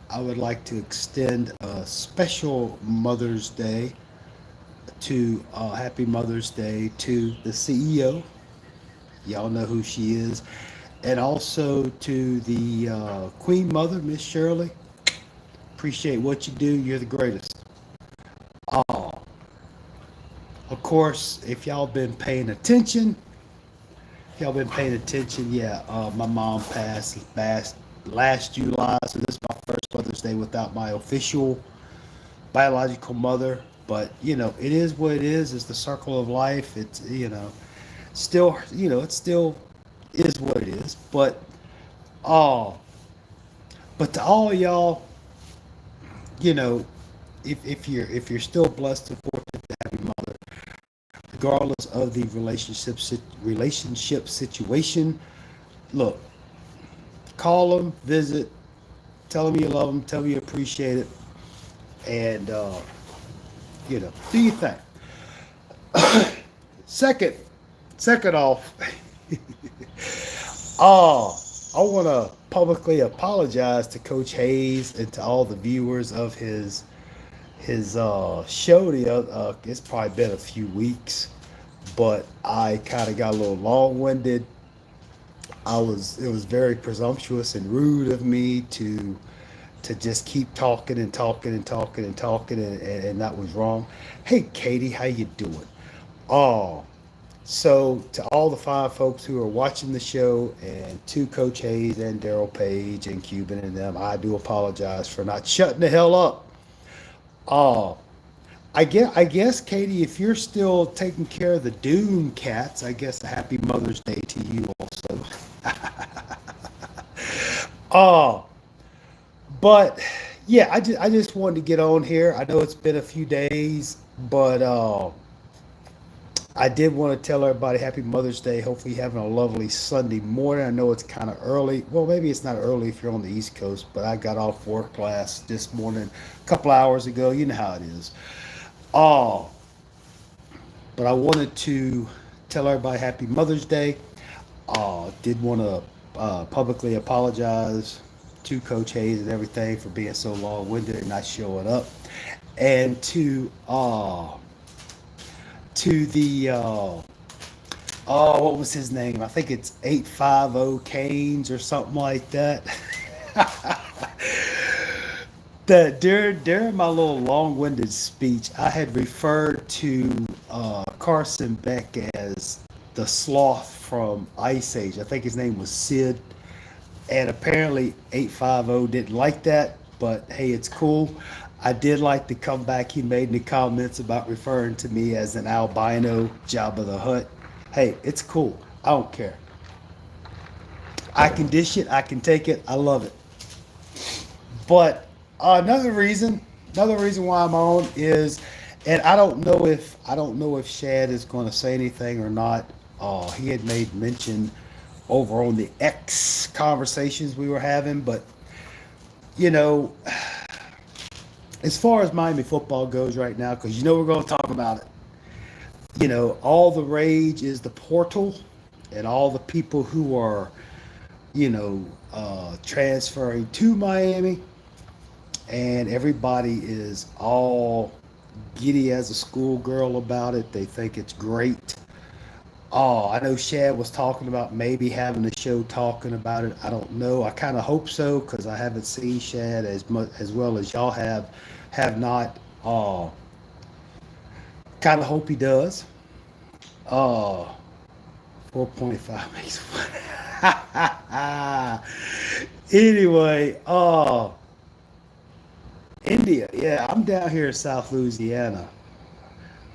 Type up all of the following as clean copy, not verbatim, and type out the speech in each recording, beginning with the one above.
I would like to extend a special Mother's Day to Happy Mother's Day to the CEO. Y'all know who she is. And also to the Queen Mother, Miss Shirley. Appreciate what you do. You're the greatest. Oh, of course, if y'all been paying attention, yeah, my mom passed last July, so this is my first Mother's Day without my official biological mother. But it is what it is. It's the circle of life. It's still it still is what it is. Oh, but to all y'all, you know, if you're still blessed and fortunate to have your mother, regardless of the relationship situation, look, call them, visit, tell them you love them, tell them you appreciate it, and do your thing. Second, second off, oh, I want to publicly apologize to Coach Hayes and to all the viewers of his show. It's probably been a few weeks, but I kind of got a little long-winded. It was very presumptuous and rude of me to just keep talking and talking and talking and talking, and that was wrong. Hey, Katie, how you doing? Oh, so to all the fine folks who are watching the show, and to Coach Hayes and Daryl Page and Cuban and them, I do apologize for not shutting the hell up. Oh, I guess, Katie, if you're still taking care of the Doom cats, I guess a happy Mother's Day to you also. Oh, but yeah, I just wanted to get on here. I know it's been a few days, but I did want to tell everybody happy Mother's Day. Hopefully, you're having a lovely Sunday morning. I know it's kind of early. Well, maybe it's not early if you're on the East Coast, but I got off work last this morning a couple hours ago. You know how it is. Oh, but I wanted to tell everybody happy Mother's Day. Did want to publicly apologize to Coach Hayes and everything for being so long-winded and not showing up, and to the what was his name? I think it's 850 Canes or something like that. That during my little long-winded speech, I had referred to Carson Beck as the sloth from Ice Age. I think his name was Sid, and apparently 850 didn't like that. But hey, it's cool. I did like the comeback he made in the comments about referring to me as an albino Jabba the Hutt. Hey, it's cool. I don't care. I can dish it. I can take it. I love it. But another reason why I'm on is, and I don't know if Shad is going to say anything or not. He had made mention over on the X conversations we were having, but you know, as far as Miami football goes right now, because we're going to talk about it. All the rage is the portal, and all the people who are transferring to Miami, and everybody is all giddy as a schoolgirl about it. They think it's great. Oh, I know Shad was talking about maybe having a show talking about it. I don't know. I kind of hope so because I haven't seen Shad as much as well as y'all have not. Kind of hope he does. Uh, 4.5 makes anyway. India. Yeah, I'm down here in South Louisiana.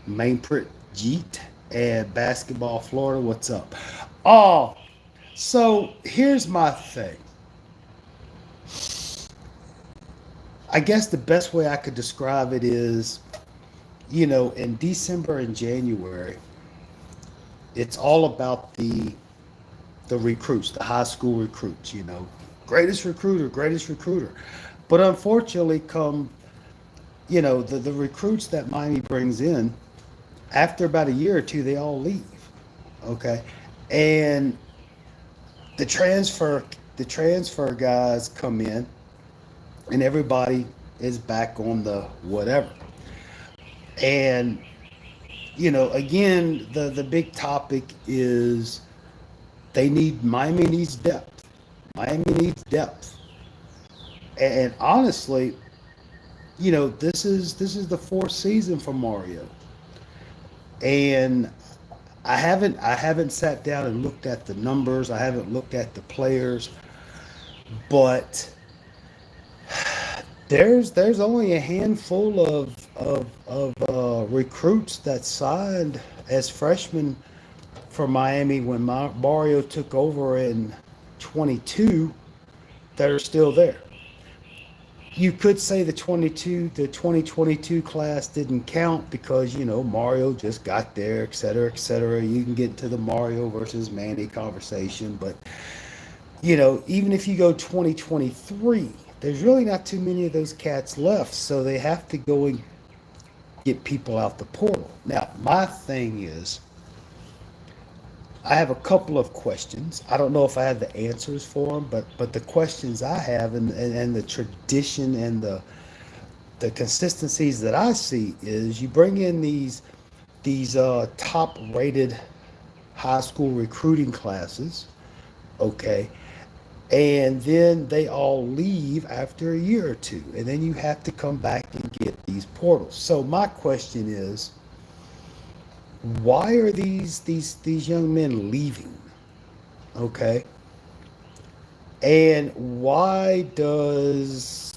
Mainprit Jeet and basketball Florida. What's up? Oh, so here's my thing. I guess the best way I could describe it is, in December and January, it's all about the recruits, the high school recruits. Greatest recruiter, greatest recruiter. But unfortunately, come the recruits that Miami brings in, after about a year or two, they all leave. Okay, and the transfer the transfer guys come in, and everybody is back on the whatever. And again, the big topic is Miami needs depth. Miami needs depth. And honestly, this is the fourth season for Mario, and I haven't sat down and looked at the numbers. I haven't looked at the players, but there's only a handful of recruits that signed as freshmen for Miami when Mario took over in 22 that are still there. You could say the 2022 class didn't count because Mario just got there, et cetera, et cetera. You can get into the Mario versus Manny conversation, but even if you go 2023, there's really not too many of those cats left, so they have to go and get people out the portal. Now, my thing is, I have a couple of questions. I don't know if I have the answers for them, but the questions I have and the tradition and the consistencies that I see is you bring in these top rated high school recruiting classes, okay, and then they all leave after a year or two, and then you have to come back and get these portals. So my question is, why are these young men leaving? Okay, and why does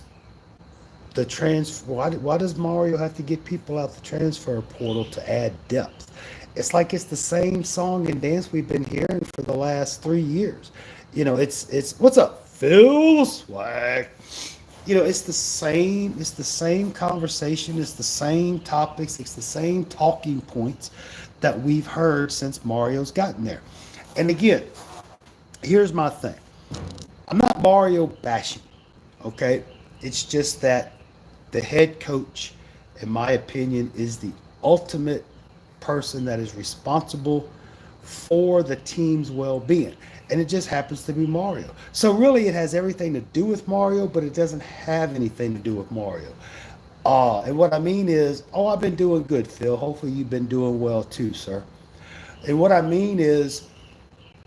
Mario have to get people out the transfer portal to add depth? It's like it's the same song and dance we've been hearing for the last 3 years. It's what's up, Phil Swag. It's the same conversation, it's the same topics, it's the same talking points that we've heard since Mario's gotten there. And again, here's my thing. I'm not Mario bashing, okay? It's just that the head coach, in my opinion, is the ultimate person that is responsible for the team's well-being. And it just happens to be Mario. So really it has everything to do with Mario, but it doesn't have anything to do with Mario. And what I mean is, I've been doing good, Phil. Hopefully you've been doing well too, sir. And what I mean is,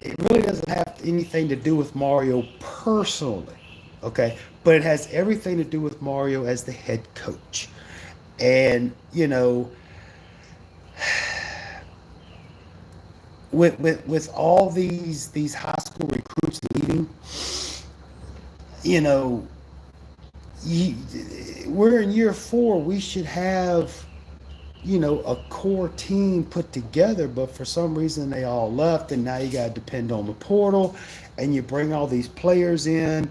it really doesn't have anything to do with Mario personally, okay? But it has everything to do with Mario as the head coach. And, with all these high school recruits leaving, you know, you, we're in year 4. We should have, a core team put together, but for some reason they all left, and now you got to depend on the portal, and you bring all these players in,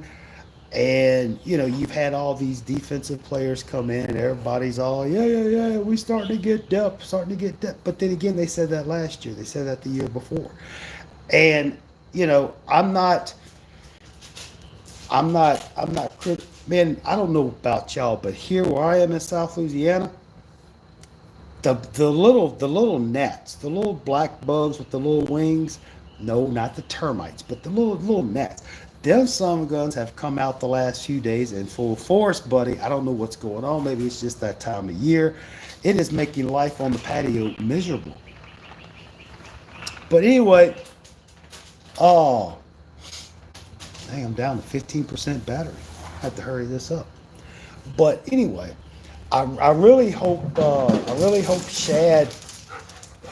and you've had all these defensive players come in, and everybody's all, yeah, we starting to get depth. But then again, they said that last year, they said that the year before, and I'm not. Man, I don't know about y'all, but here where I am in South Louisiana, the little gnats, the little black bugs with the little wings, no, not the termites, but the little gnats. Them some guns have come out the last few days in full force, buddy. I don't know what's going on. Maybe it's just that time of year. It is making life on the patio miserable. But anyway, oh, dang, I'm down to 15% battery. I have to hurry this up. But anyway, I really hope Shad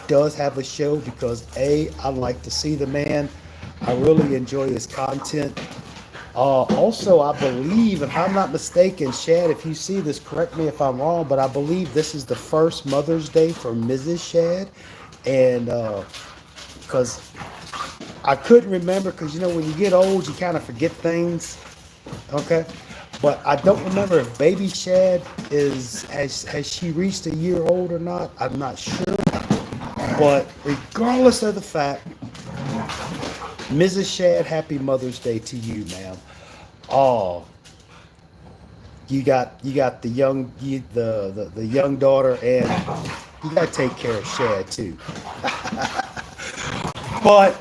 does have a show because I like to see the man. I really enjoy his content. Also, I believe, if I'm not mistaken, Shad, if you see this, correct me if I'm wrong, but I believe this is the first Mother's Day for Mrs. Shad, and because I couldn't remember, because when you get old, you kind of forget things. Okay, but I don't remember if Baby Shad has she reached a year old or not. I'm not sure, but regardless of the fact, Mrs. Shad, happy Mother's Day to you, ma'am. Oh, you got the young daughter, and you got to take care of Shad too. But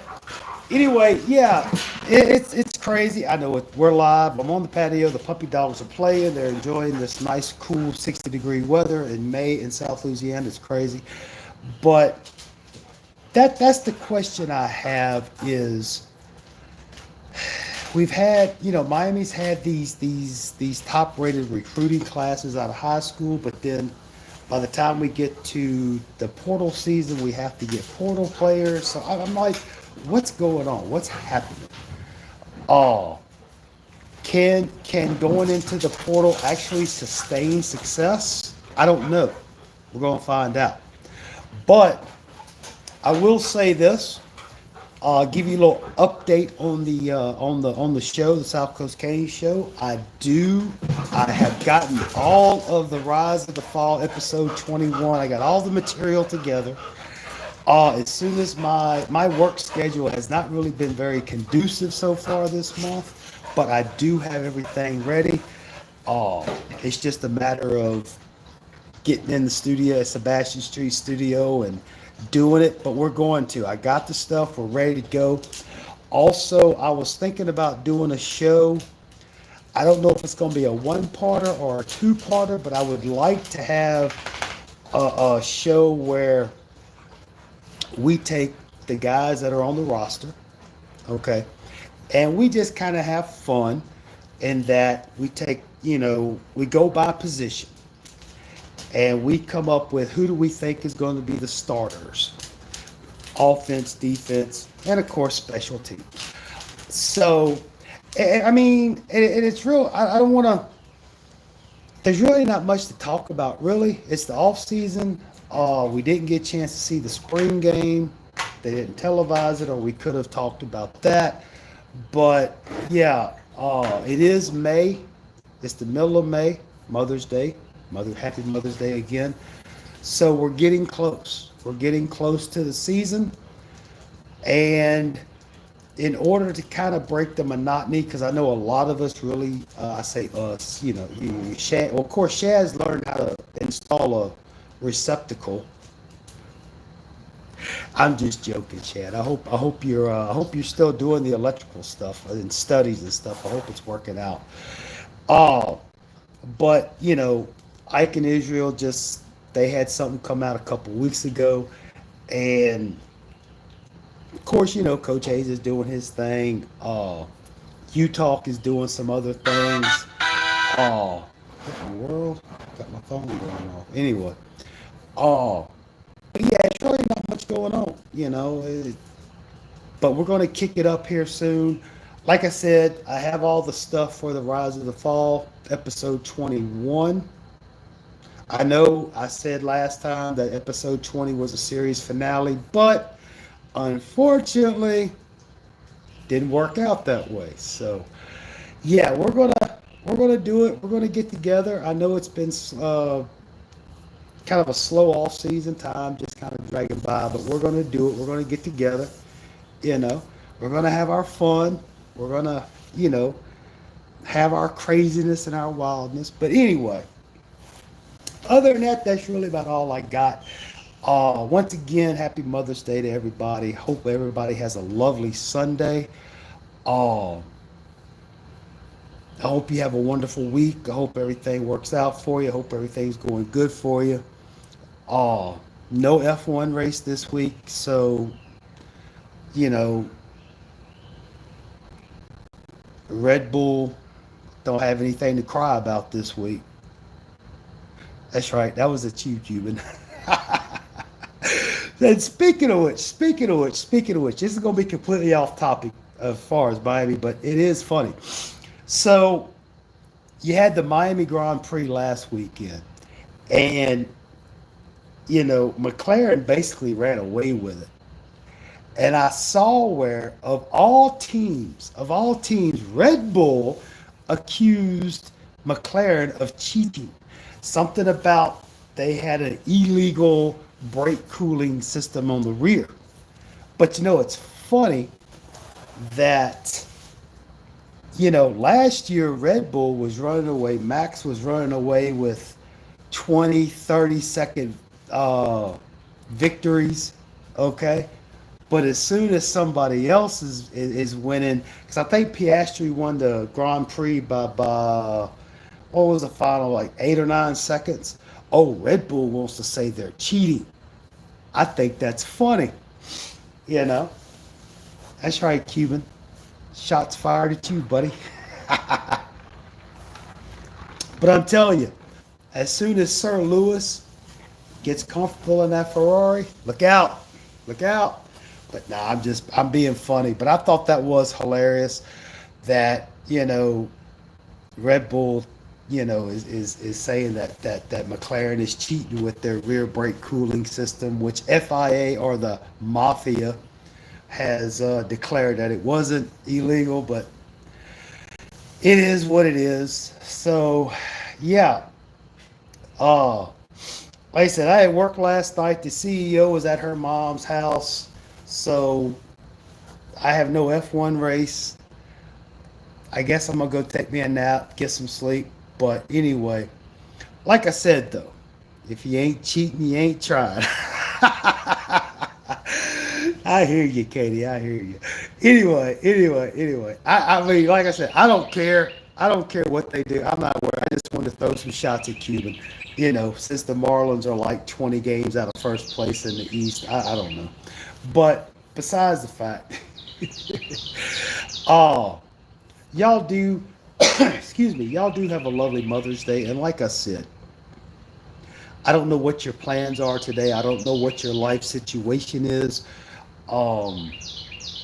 anyway, yeah. It's crazy. I know it. We're live. I'm on the patio. The puppy dogs are playing. They're enjoying this nice, cool 60-degree weather in May in South Louisiana. It's crazy. But that's the question I have is we've had, Miami's had these top rated recruiting classes out of high school, but then by the time we get to the portal season, we have to get portal players. So I'm like, what's going on? What's happening? Oh, can going into the portal actually sustain success? I don't know. We're going to find out. But I will say this. I'll give you a little update on the show, the South Coast Cane show. I have gotten all of the Rise of the Fall episode 21. I got all the material together. As soon as my work schedule has not really been very conducive so far this month, but I do have everything ready. Uh, it's just a matter of getting in the studio at Sebastian Street Studio and doing it, but we're going to. I got the stuff, we're ready to go. Also, I was thinking about doing a show. I don't know if it's going to be a one-parter or a two-parter, but I would like to have a show where we take the guys that are on the roster, okay, and we just kind of have fun in that we take, we go by position and we come up with who do we think is going to be the starters, offense, defense, and of course special teams. So, I mean, and it's real. I don't want to. There's really not much to talk about. Really, it's the off season. We didn't get a chance to see the spring game. They didn't televise it, or we could have talked about that. But yeah, it is May. It's the middle of May, Mother's Day. Happy Mother's Day again. So we're getting close. We're getting close to the season, and in order to kind of break the monotony, because I know a lot of us really, I say us, well, of course, Shaz learned how to install a receptacle. I'm just joking, Chad. I hope you're still doing the electrical stuff and studies and stuff. I hope it's working out. Uh, but Ike and Israel just they had something come out a couple weeks ago, and of course, Coach Hayes is doing his thing. Utah is doing some other things. What in the world? Got my phone going off. Anyway, uh, but yeah, it's really not much going on, but we're going to kick it up here soon. Like I said, I have all the stuff for the Rise of the Fall, episode 21. I know I said last time that episode 20 was a series finale, but unfortunately, didn't work out that way. So, yeah, we're gonna do it. We're gonna get together. I know it's been kind of a slow off season time, just kind of dragging by, but we're gonna do it. We're gonna get together. You know, we're gonna have our fun. We're gonna, have our craziness and our wildness. But anyway, other than that, that's really about all I got. Once again, happy Mother's Day to everybody. Hope everybody has a lovely Sunday. Uh, I hope you have a wonderful week. I hope everything works out for you. I hope everything's going good for you. Uh, no F1 race this week, so you know Red Bull don't have anything to cry about this week. That's right. That was a cheap Cuban. Then speaking of which, this is going to be completely off topic as far as Miami, but it is funny. So you had the Miami Grand Prix last weekend, and McLaren basically ran away with it. And I saw where of all teams, Red Bull accused McLaren of cheating. Something about they had an illegal brake cooling system on the rear. But it's funny that last year Red Bull was running away, Max was running away with 20, 30 second victories, okay? But as soon as somebody else is winning, because I think Piastri won the Grand Prix by what was the final, like 8 or 9 seconds. Oh, Red Bull wants to say they're cheating. I think that's funny. You know, that's right, Cuban. Shots fired at you, buddy. But I'm telling you, as soon as Sir Lewis gets comfortable in that Ferrari, look out, look out. But nah, I'm being funny. But I thought that was hilarious that, Red Bull, is saying that McLaren is cheating with their rear brake cooling system, which FIA or the mafia has declared that it wasn't illegal, but it is what it is. So, yeah. Uh, like I said, I had work last night. The CEO was at her mom's house, so I have no F1 race. I guess I'm gonna go take me a nap, get some sleep. But anyway, like I said though, if you ain't cheating, you ain't trying. I hear you, Katie. I hear you. Anyway. I mean, like I said, I don't care. I don't care what they do. I'm not worried. I just want to throw some shots at Cuban. Since the Marlins are like 20 games out of first place in the East, I don't know. But besides the fact, oh, y'all do, excuse me, y'all do have a lovely Mother's Day. And like I said, I don't know what your plans are today. I don't know what your life situation is. Um,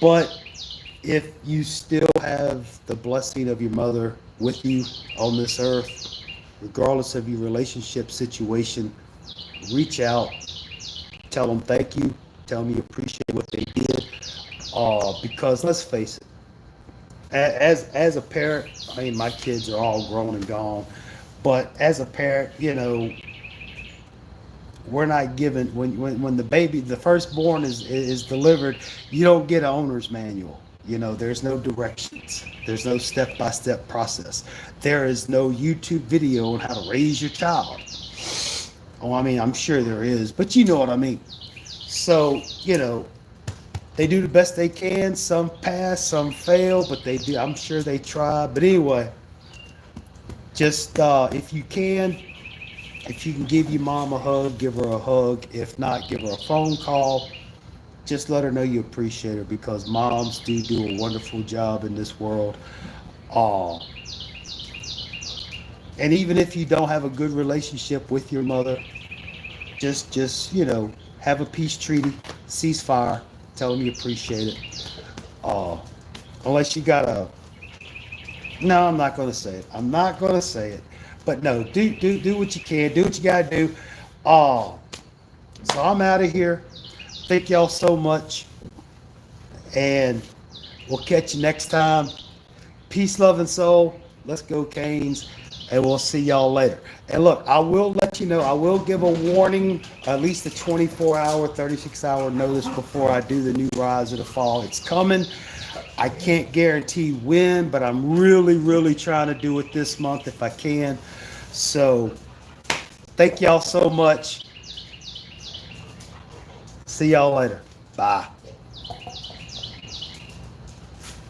but if you still have the blessing of your mother with you on this earth, regardless of your relationship situation, reach out, tell them thank you, tell them you appreciate what they did. Because let's face it, as a parent, I mean, my kids are all grown and gone, but as a parent, we're not given when the baby, the firstborn is delivered, you don't get an owner's manual. There's no directions, there's no step-by-step process, there is no YouTube video on how to raise your child. Oh, I mean, I'm sure there is, but you know what I mean. So, they do the best they can. Some pass, some fail, but they do, I'm sure they try. But anyway, just if you can, if you can give your mom a hug, give her a hug. If not, give her a phone call. Just let her know you appreciate her, because moms do a wonderful job in this world. Uh, and even if you don't have a good relationship with your mother, just have a peace treaty, ceasefire, tell them you appreciate it. Uh, unless you got a, no, I'm not going to say it. I'm not going to say it. But no, do what you can. Do what you got to do. Uh, so I'm out of here. Thank y'all so much. And we'll catch you next time. Peace, love, and soul. Let's go, Canes. And we'll see y'all later. And look, I will let you know, I will give a warning, at least a 24-hour, 36-hour notice before I do the new Rise of the Fall. It's coming. I can't guarantee when, but I'm really, really trying to do it this month if I can. So thank y'all so much. See y'all later. Bye.